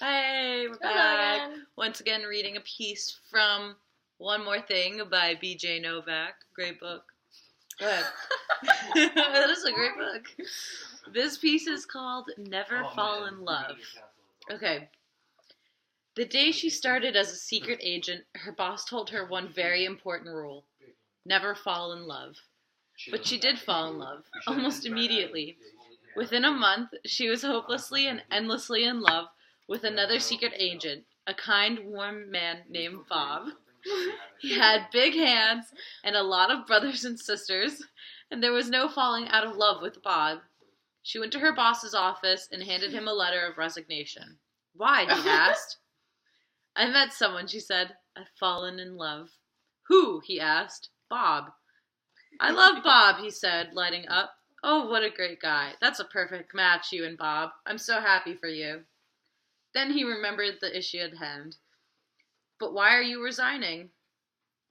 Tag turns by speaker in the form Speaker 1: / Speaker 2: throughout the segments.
Speaker 1: Hey, we're back. Once again, reading a piece from One More Thing by B.J. Novak. Great book. Go ahead. That is a great book. This piece is called Never Fall in Love. Okay. The day she started as a secret agent, her boss told her one very important rule. Never fall in love. But she did fall in love, almost immediately. Within a month, she was hopelessly and endlessly in love with another secret agent, a kind, warm man named Bob. He had big hands and a lot of brothers and sisters, and there was no falling out of love with Bob. She went to her boss's office and handed him a letter of resignation. Why, he asked. I met someone, she said. I've fallen in love. Who, he asked. Bob. I love Bob, he said, lighting up. Oh, what a great guy. That's a perfect match, you and Bob. I'm so happy for you. Then he remembered the issue at hand. But why are you resigning?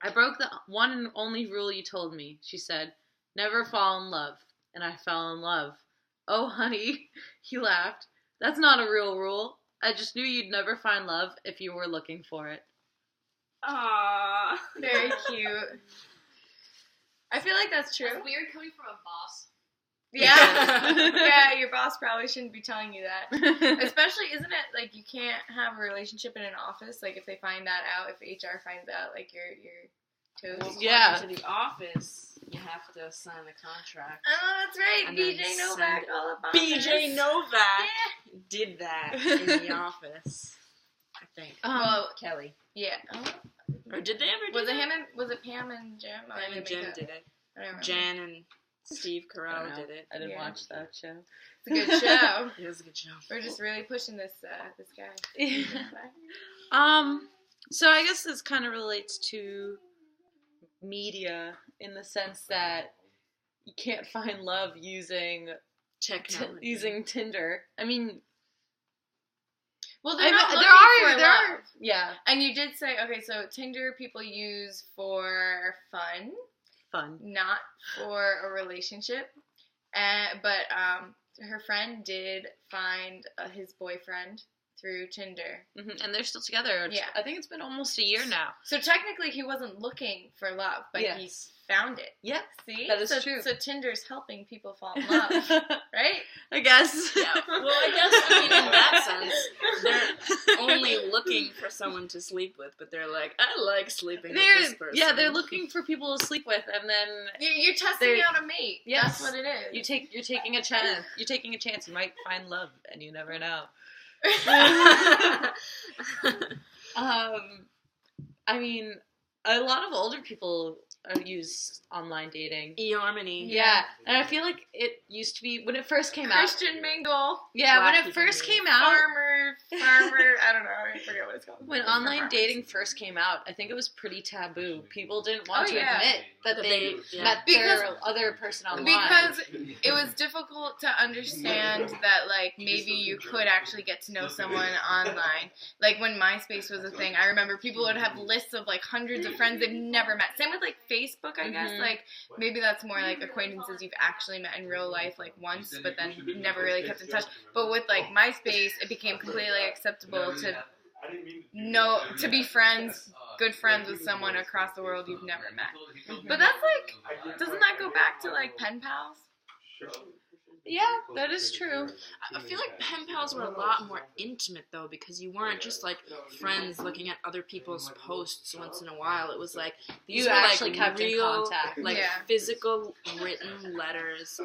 Speaker 1: I broke the one and only rule you told me, she said. Never fall in love. And I fell in love. Oh, honey, he laughed. That's not a real rule. I just knew you'd never find love if you were looking for it.
Speaker 2: Aww.
Speaker 3: Very cute. I feel like that's true.
Speaker 4: That's weird coming from a boss.
Speaker 3: Yeah. Yeah, your boss probably shouldn't be telling you that. Especially, isn't it, like, you can't have a relationship in an office? Like, if they find that out, if HR finds out, like, you're toast.
Speaker 2: Well,
Speaker 1: yeah.
Speaker 2: To the office, you have to sign the contract.
Speaker 3: Oh, that's right.
Speaker 2: And
Speaker 3: BJ
Speaker 2: then
Speaker 3: Novak
Speaker 2: send
Speaker 3: all up on
Speaker 2: BJ
Speaker 3: this.
Speaker 2: Novak
Speaker 3: Yeah.
Speaker 2: did that in the office. I think.
Speaker 3: Well,
Speaker 2: Kelly.
Speaker 3: yeah. Oh.
Speaker 2: Or did they ever do
Speaker 3: Was it
Speaker 2: that?
Speaker 3: him and, was it Pam and Jim? Or
Speaker 2: Pam and
Speaker 3: did they
Speaker 2: Jim
Speaker 3: make
Speaker 2: did it.
Speaker 3: I don't remember.
Speaker 2: Jan and Steve
Speaker 1: I
Speaker 2: Carell
Speaker 1: don't know.
Speaker 2: did it.
Speaker 1: I didn't
Speaker 3: Yeah.
Speaker 1: watch that show.
Speaker 3: It's a good show.
Speaker 2: It was a good show.
Speaker 3: We're just really pushing this guy.
Speaker 1: So I guess this kind of relates to media in the sense that you can't find love using
Speaker 2: Technology.
Speaker 1: Tinder. I mean,
Speaker 3: Well, they're not looking for love.
Speaker 1: Yeah,
Speaker 3: And you did say, okay, so Tinder people use for fun,
Speaker 1: fun.
Speaker 3: not for a relationship. But her friend did find his boyfriend through Tinder.
Speaker 1: And they're still together.
Speaker 3: Yeah.
Speaker 1: I think it's been almost a year now.
Speaker 3: So technically he wasn't looking for love, but he
Speaker 1: Yes.
Speaker 3: found it.
Speaker 1: Yep.
Speaker 3: See?
Speaker 1: That is
Speaker 3: so,
Speaker 1: true.
Speaker 3: So Tinder's helping people fall in love, right?
Speaker 1: I guess.
Speaker 2: Yeah, well, I guess, I mean, in that sense, they're only looking for someone to sleep with, but they're like, I like sleeping with this person.
Speaker 1: Yeah, they're looking for people to sleep with, and then
Speaker 3: You're testing out a mate.
Speaker 1: Yes.
Speaker 3: That's what it is.
Speaker 1: you're taking a chance. You're taking a chance. You might find love, and you never know. I mean, a lot of older people use online dating.
Speaker 2: eHarmony.
Speaker 1: Yeah, and I feel like it used to be when it first came out.
Speaker 3: Christian Mingle.
Speaker 1: Yeah, when
Speaker 2: Black
Speaker 1: it first
Speaker 2: people
Speaker 1: came out.
Speaker 3: Farmer, I don't know, I forget what it's called.
Speaker 1: When online dating first came out, I think it was pretty taboo. People didn't want to admit that they met their other person online.
Speaker 3: Because it was difficult to understand that, like, maybe you could actually get to know someone online. Like, when MySpace was a thing, I remember people would have lists of, like, hundreds of friends they've never met. Same with, like, Facebook, I guess. Like, maybe that's more, like, acquaintances you've actually met in real life, like, once, but then never really kept in touch. But with, like, MySpace, it became completely acceptable to be friends, good friends with someone across the world you've never met. But that's, like, doesn't that go back to, like, pen pals?
Speaker 1: Yeah, that is true.
Speaker 2: I feel like pen pals were a lot more intimate, though, because you weren't just, like, friends looking at other people's posts once in a while. It was, like, these
Speaker 1: You
Speaker 2: were,
Speaker 1: actually
Speaker 2: like,
Speaker 1: kept in
Speaker 2: real,
Speaker 1: contact.
Speaker 2: like,
Speaker 3: Yeah.
Speaker 2: physical written letters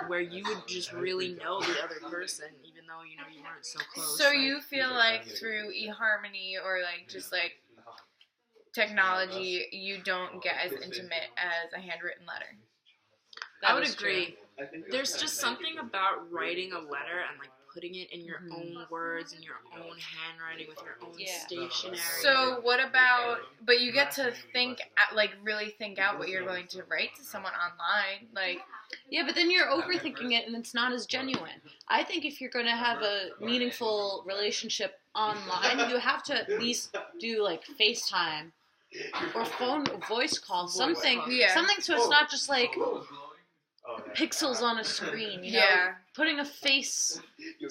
Speaker 2: where you would just really know the other person, even though, you know, you weren't so close.
Speaker 3: So you feel like through eHarmony or, like, just, like, technology, you don't get as intimate as a handwritten letter?
Speaker 2: I would agree. There's just something about writing a letter and, like, putting it in your own words, in your own handwriting, with your own stationery.
Speaker 3: So what about, but you get to think, like, really think out what you're going to write to someone online, like.
Speaker 1: Yeah, but then you're overthinking it and it's not as genuine. I think if you're going to have a meaningful relationship online, you have to at least do, like, FaceTime or voice call, something so it's not just, like, pixels on a screen, you know?
Speaker 3: Yeah.
Speaker 1: Putting a face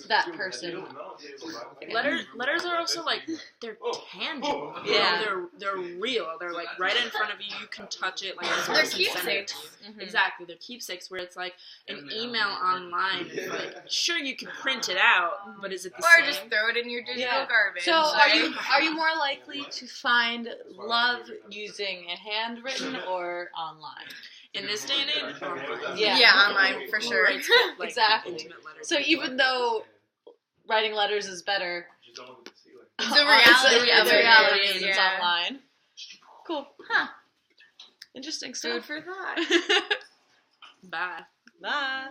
Speaker 1: that person.
Speaker 2: Letters are also like they're tangible. Yeah, they're real. They're like right in front of you. You can touch it. Like
Speaker 3: they're keepsakes.
Speaker 2: Exactly, they're keepsakes. Where it's like an email online. Like sure you can print it out, but is it the same?
Speaker 3: Or just throw it in your digital garbage.
Speaker 1: So are you more likely to find love using a handwritten or online?
Speaker 2: In this day and age, online.
Speaker 3: Yeah, online for sure.
Speaker 2: Like,
Speaker 1: exactly. So even though writing letters is better,
Speaker 3: the reality
Speaker 1: is it's online. Cool. Huh. Interesting stuff.
Speaker 3: Food for thought.
Speaker 2: Bye.
Speaker 1: Bye.